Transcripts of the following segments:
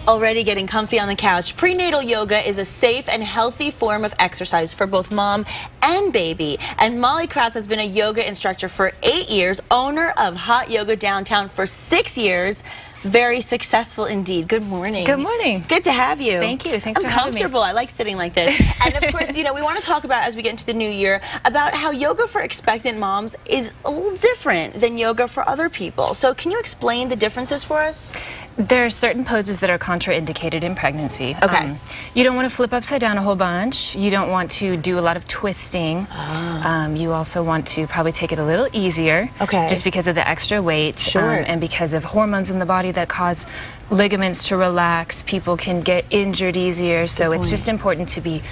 Already getting comfy on the couch, prenatal yoga is a safe and healthy form of exercise for both mom and baby. And Molly Krause has been a yoga instructor for 8 years, owner of Hot Yoga Downtown for 6 years. Very successful indeed. Good morning. Good morning. Good to have you. Thank you. Thanks for having me. I'm comfortable. I like sitting like this. And of course, you know, we want to talk about, as we get into the new year, about how yoga for expectant moms is a little different than yoga for other people. So can you explain the differences for us? There are certain poses that are contraindicated in pregnancy. Okay. You don't want to flip upside down a whole bunch. You don't want to do a lot of twisting. You also want to probably take it a little easier. Okay. Just because of the extra weight. Sure. And because of hormones in the body that cause ligaments to relax. People can get injured easier. So it's just important to be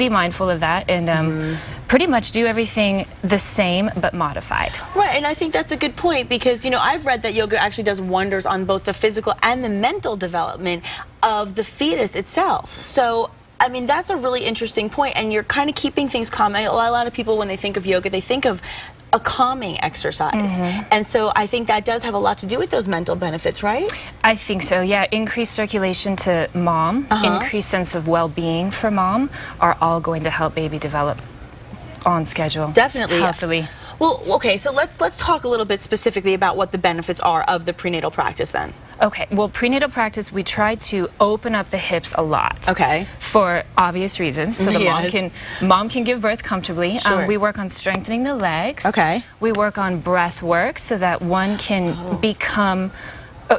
mindful of that and pretty much do everything the same but modified. Right, and I think that's a good point because, you know, I've read that yoga actually does wonders on both the physical and the mental development of the fetus itself. So, I mean, that's a really interesting point, and you're kind of keeping things calm. A lot of people, when they think of yoga, they think of a calming exercise. And so I think that does have a lot to do with those mental benefits, right? I think so, yeah. Increased circulation to mom, increased sense of well-being for mom are all going to help baby develop on schedule. Definitely. Healthily. Well, okay, so let's talk a little bit specifically about what the benefits are of the prenatal practice then. Okay, well, prenatal practice, we try to open up the hips a lot. Okay. For obvious reasons, so the mom can give birth comfortably. Sure. We work on strengthening the legs. Okay. We work on breath work so that one can become.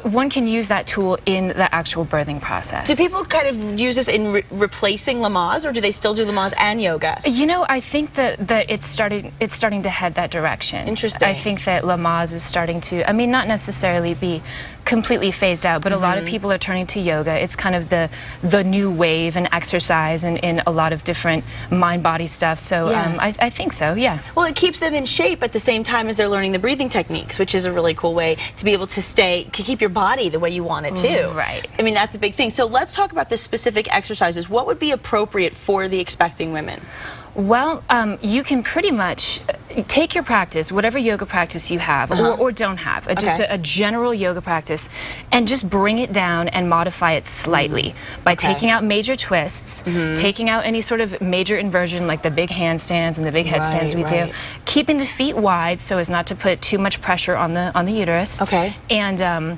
One can use that tool in the actual birthing process. Do people kind of use this in replacing Lamaze, or do they still do Lamaze and yoga? You know, I think that it's starting to head that direction. Interesting. I think that Lamaze is starting to, I mean, not necessarily be completely phased out, but a lot of people are turning to yoga. It's kind of the new wave in exercise and in a lot of different mind-body stuff. So I think so, yeah. Well, it keeps them in shape at the same time as they're learning the breathing techniques, which is a really cool way to be able to keep your body the way you want it to. Right. I mean, that's a big thing. So let's talk about the specific exercises. What would be appropriate for the expecting women? Well, you can pretty much take your practice, whatever yoga practice you have or don't have, just a general yoga practice, and just bring it down and modify it slightly by taking out major twists, taking out any sort of major inversion like the big handstands and the big headstands we do, keeping the feet wide so as not to put too much pressure on the uterus, and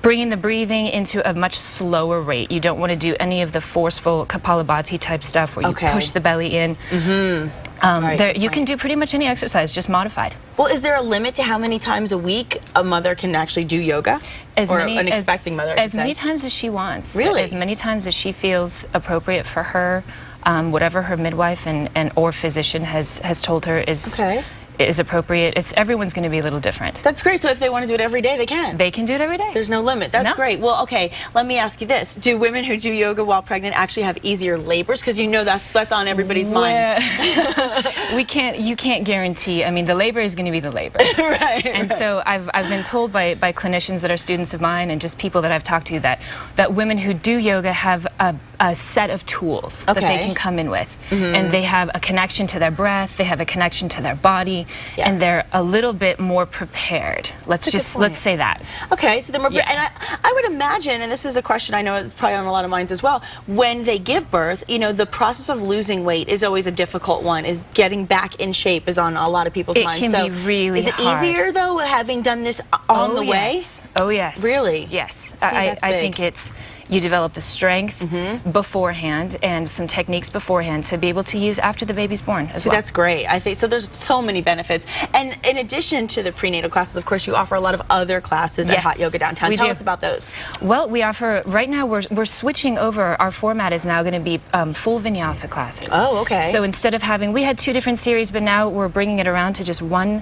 bringing the breathing into a much slower rate. You don't want to do any of the forceful Kapalabhati type stuff where you push the belly in. You can do pretty much any exercise, just modified. Well, is there a limit to how many times a week a mother can actually do yoga? An expecting mother, as many times as she wants. Really? As many times as she feels appropriate for her, whatever her midwife and or physician has told her is appropriate. Everyone's going to be a little different. That's great. So if they want to do it every day, they can. They can do it every day. There's no limit. That's great. Well, okay, let me ask you this. Do women who do yoga while pregnant actually have easier labors? Because you know that's on everybody's mind. You can't guarantee. I mean, the labor is going to be the labor. And so I've been told by clinicians that are students of mine and just people that I've talked to that women who do yoga have a set of tools that they can come in with. And they have a connection to their breath, they have a connection to their body, and they're a little bit more prepared. Let's say that. Okay, so they're more prepared. And I would imagine, and this is a question I know it's probably on a lot of minds as well, when they give birth, you know, the process of losing weight is always a difficult one. Is getting back in shape is on a lot of people's minds. It can be really hard. Is it easier though, having done this on the way? Oh yes. Really? Yes. See, I think you develop the strength beforehand and some techniques beforehand to be able to use after the baby's born as well. That's great. I think so. There's so many benefits. And in addition to the prenatal classes, of course, you offer a lot of other classes at Hot Yoga Downtown. Tell us about those. Well, we offer, right now we're switching over. Our format is now going to be full vinyasa classes. Oh, okay. So instead of we had 2 different series, but now we're bringing it around to just one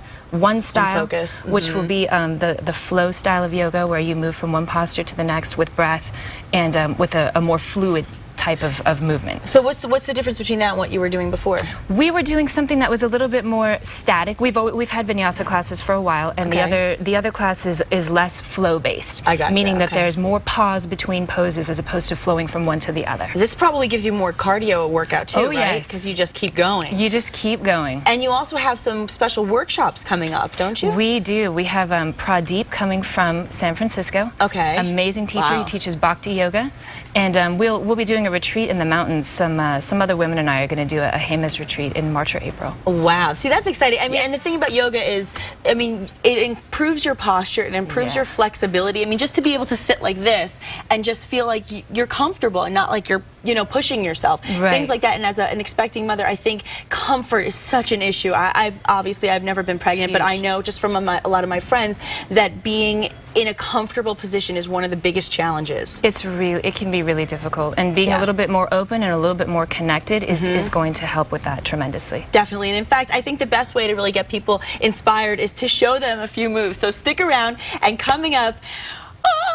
style, focus. Which will be the flow style of yoga, where you move from one posture to the next with breath and with a more fluid type of movement. So what's the difference between that and what you were doing before? We were doing something that was a little bit more static. We've had vinyasa classes for a while, and the other class is less flow based. I gotcha. Meaning that there's more pause between poses as opposed to flowing from one to the other. This probably gives you more cardio workout too, right? Yes. Because you just keep going. You just keep going. And you also have some special workshops coming up, don't you? We do. We have Pradeep coming from San Francisco. Okay. Amazing teacher. Wow. He teaches Bhakti Yoga. And we'll be doing a retreat in the mountains. Some other women and I are going to do a Hemas retreat in March or April. Wow. See, that's exciting. I mean, Yes. and the thing about yoga is, I mean, it improves your posture, it improves your flexibility. I mean, just to be able to sit like this and just feel like you're comfortable and not like you're, you know, pushing yourself. Right. Things like that. And as an expecting mother, I think comfort is such an issue. I've never been pregnant, but I know just from a lot of my friends that being in a comfortable position is one of the biggest challenges. It can be really difficult, and being a little bit more open and a little bit more connected is going to help with that tremendously. Definitely, and in fact, I think the best way to really get people inspired is to show them a few moves. So stick around, and coming up,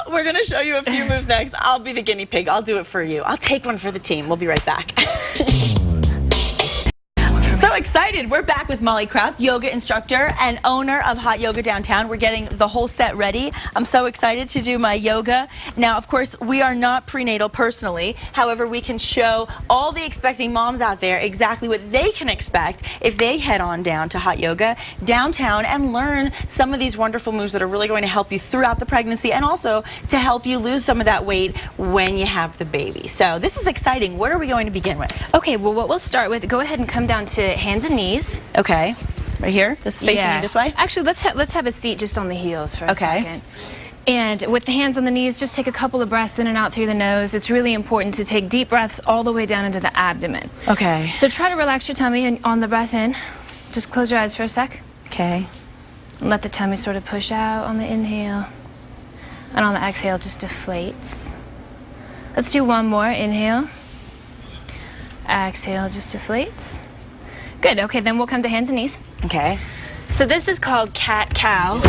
we're going to show you a few moves next. I'll be the guinea pig. I'll do it for you. I'll take one for the team. We'll be right back. So excited. We're back with Molly Krause, yoga instructor and owner of Hot Yoga Downtown. We're getting the whole set ready. I'm so excited to do my yoga. Now, of course, we are not prenatal personally. However, we can show all the expecting moms out there exactly what they can expect if they head on down to Hot Yoga Downtown and learn some of these wonderful moves that are really going to help you throughout the pregnancy and also to help you lose some of that weight when you have the baby. So this is exciting. What are we going to begin with? Okay, well, what we'll start with, go ahead and come down to hands and knees. Okay, right here, just facing you this way? Actually, let's have a seat just on the heels for a second. And with the hands on the knees, just take a couple of breaths in and out through the nose. It's really important to take deep breaths all the way down into the abdomen. Okay. So try to relax your tummy and on the breath in. Just close your eyes for a sec. Okay. And let the tummy sort of push out on the inhale. And on the exhale, just deflates. Let's do one more. Inhale. Exhale, just deflates. Good. Okay, then we'll come to hands and knees. Okay. So this is called cat-cow.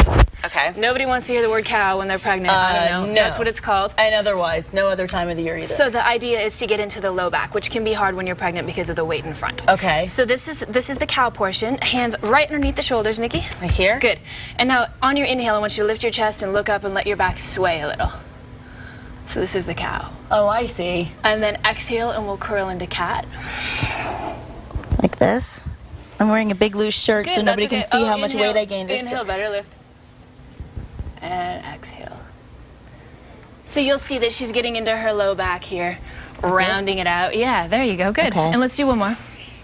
Okay. Nobody wants to hear the word cow when they're pregnant. I don't know. No. That's what it's called. And otherwise, no other time of the year either. So the idea is to get into the low back, which can be hard when you're pregnant because of the weight in front. Okay. So this is the cow portion. Hands right underneath the shoulders, Nikki. Right here? Good. And now on your inhale, I want you to lift your chest and look up and let your back sway a little. So this is the cow. Oh, I see. And then exhale and we'll curl into cat. Like this? I'm wearing a big loose shirt. Good, so nobody that's can see okay. how much Inhale. weight I gained. Inhale, better lift. And exhale. So you'll see that she's getting into her low back here, rounding it out. Yeah, there you go. Good. Okay. And let's do one more.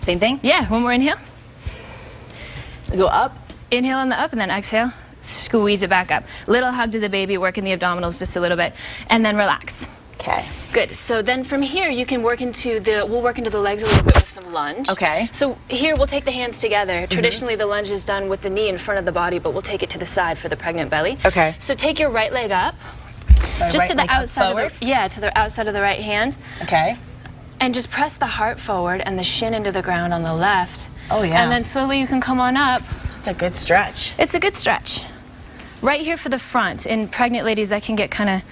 Same thing? Yeah, one more inhale. Go up. Inhale on the up and then exhale. Squeeze it back up. Little hug to the baby, working the abdominals just a little bit. And then relax. Okay. Good. So then from here you can work into we'll work into the legs a little bit with some lunge. Okay. So here we'll take the hands together. Traditionally the lunge is done with the knee in front of the body, but we'll take it to the side for the pregnant belly. Okay. So take your right leg up. Just right to the leg up outside forward? to the outside of the right hand. Okay. And just press the heart forward and the shin into the ground on the left. Oh, yeah. And then slowly you can come on up. It's a good stretch. It's a good stretch. Right here for the front. In pregnant ladies, that can get kind of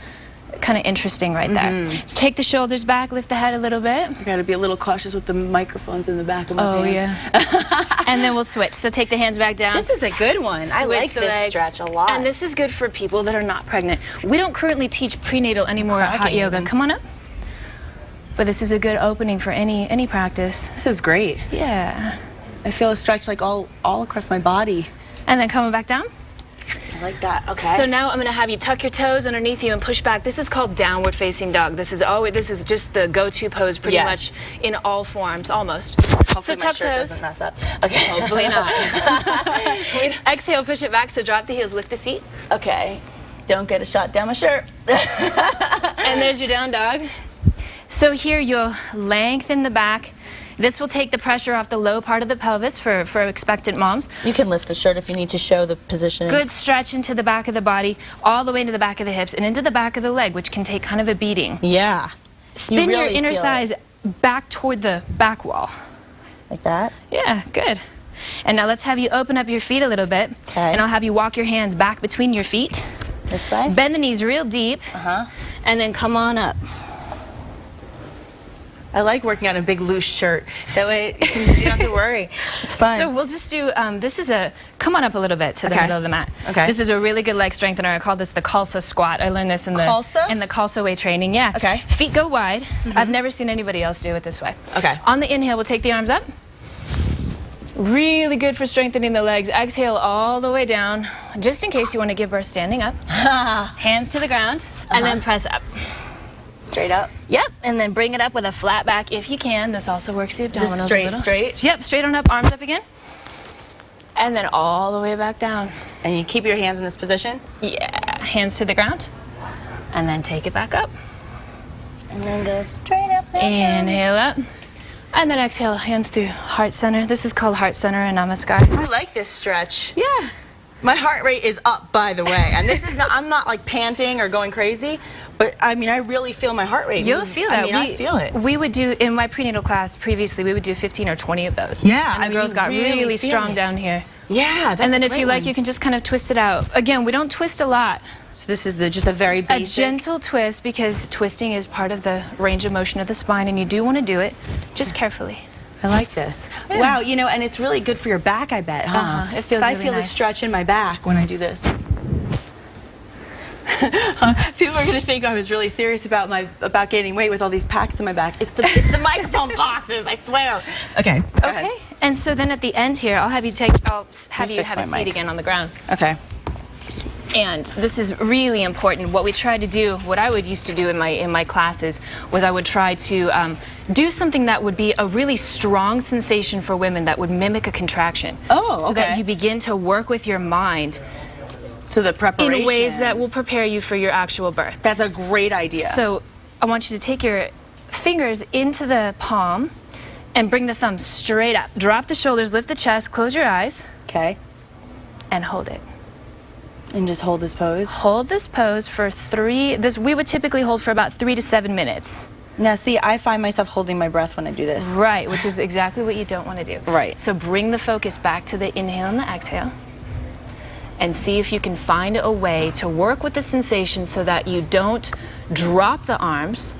interesting right there. Take the shoulders back, lift the head a little bit. I gotta be a little cautious with the microphones in the back of my pants. Yeah. And then we'll switch. So take the hands back down. This is a good one. I like Switch the this legs. stretch a lot. And this is good for people that are not pregnant. We don't currently teach prenatal anymore at Hot Yoga. Come on up. But this is a good opening for any practice. This is great. Yeah. I feel a stretch like all across my body. And then coming back down. I like that. Okay. So now I'm going to have you tuck your toes underneath you and push back. This is called downward facing dog. This is just the go-to pose pretty much in all forms, almost. Hopefully so my tuck shirt toes. doesn't mess up. Okay. Hopefully not. Exhale, push it back. So drop the heels, lift the seat. Okay. Don't get a shot down my shirt. And there's your down dog. So here you'll lengthen the back. This will take the pressure off the low part of the pelvis for expectant moms. You can lift the shirt if you need to show the positioning. Good stretch into the back of the body, all the way into the back of the hips and into the back of the leg, which can take kind of a beating. Yeah. Spin your really inner feel thighs back toward the back wall. Like that? Yeah, good. And now let's have you open up your feet a little bit. Okay. And I'll have you walk your hands back between your feet. This way? Bend the knees real deep. Uh-huh. And then come on up. I like working on a big loose shirt. That way you don't have to worry. It's fun. So we'll just do, this is a, come on up a little bit to the middle of the mat. Okay. This is a really good leg strengthener. I call this the Krause squat. I learned this in the Krause way training. Yeah. Okay. Feet go wide. I've never seen anybody else do it this way. Okay. On the inhale, we'll take the arms up. Really good for strengthening the legs. Exhale all the way down, just in case you want to give birth standing up. Hands to the ground, and then press up. Straight up? Yep, and then bring it up with a flat back if you can. This also works the abdominals Just straight, a little. straight? Yep, straight on up, arms up again. And then all the way back down. And you keep your hands in this position? Yeah, hands to the ground. And then take it back up. And then go straight up. Inhale up. And then exhale, hands through heart center. This is called heart center and namaskar. I like this stretch. Yeah. My heart rate is up, by the way, and this is not, I'm not like panting or going crazy, but I mean, I really feel my heart rate. You'll feel that. I feel it. We would do, in my prenatal class previously, we would do 15 or 20 of those. Yeah. And the girls got really strong down here. Yeah, that's and then if you like, you can just kind of twist it out. Again, we don't twist a lot. So this is just a very basic. A gentle twist, because twisting is part of the range of motion of the spine, and you do want to do it just carefully. I like this. Yeah. Wow, you know, and it's really good for your back, I bet, huh? It feels really I feel nice. the stretch in my back when I do this. People are gonna think I was really serious about gaining weight with all these packs in my back. It's the microphone boxes, I swear. Okay. Go ahead. And so then at the end here, I'll have you have a seat again on the ground. Okay. And this is really important. What we try to do, what I would used to do in my classes, was I would try to do something that would be a really strong sensation for women that would mimic a contraction. Oh, okay. So that you begin to work with your mind. So the preparation. In ways that will prepare you for your actual birth. That's a great idea. So I want you to take your fingers into the palm and bring the thumb straight up. Drop the shoulders, lift the chest, close your eyes. Okay. And hold it. And just hold this pose? Hold this pose for we would typically hold for about 3 to 7 minutes. Now see, I find myself holding my breath when I do this. Right, which is exactly what you don't want to do. Right. So bring the focus back to the inhale and the exhale. And see if you can find a way to work with the sensation so that you don't drop the arms,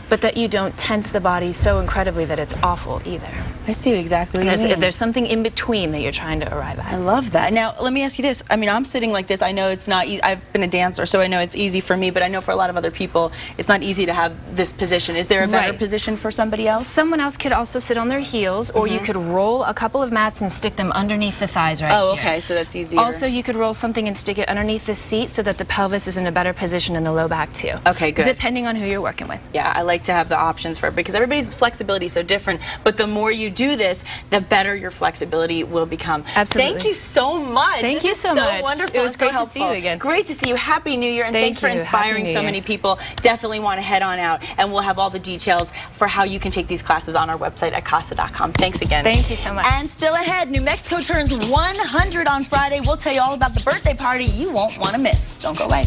but that you don't tense the body so incredibly that it's awful either. I see exactly what you mean. There's something in between that you're trying to arrive at. I love that. Now, let me ask you this. I mean, I'm sitting like this. I know it's not easy. I've been a dancer, so I know it's easy for me, but I know for a lot of other people, it's not easy to have this position. Is there a better position for somebody else? Someone else could also sit on their heels, or you could roll a couple of mats and stick them underneath the thighs right here. Oh, okay, so that's easier. Also, you could roll something and stick it underneath the seat so that the pelvis is in a better position in the low back too. Okay, good. Depending on who you're working with. Yeah, I like to have the options for it because everybody's flexibility is so different, but the more you do this, the better your flexibility will become. Absolutely. Thank you so much. Thank you so much. Wonderful. It was great so to see you again. Great to see you. Happy New Year, and thanks for inspiring so many people. Definitely want to head on out, and we'll have all the details for how you can take these classes on our website at casa.com. Thanks again. Thank you so much. And still ahead, New Mexico turns 100 on Friday. We'll tell you all about the birthday party you won't want to miss. Don't go away.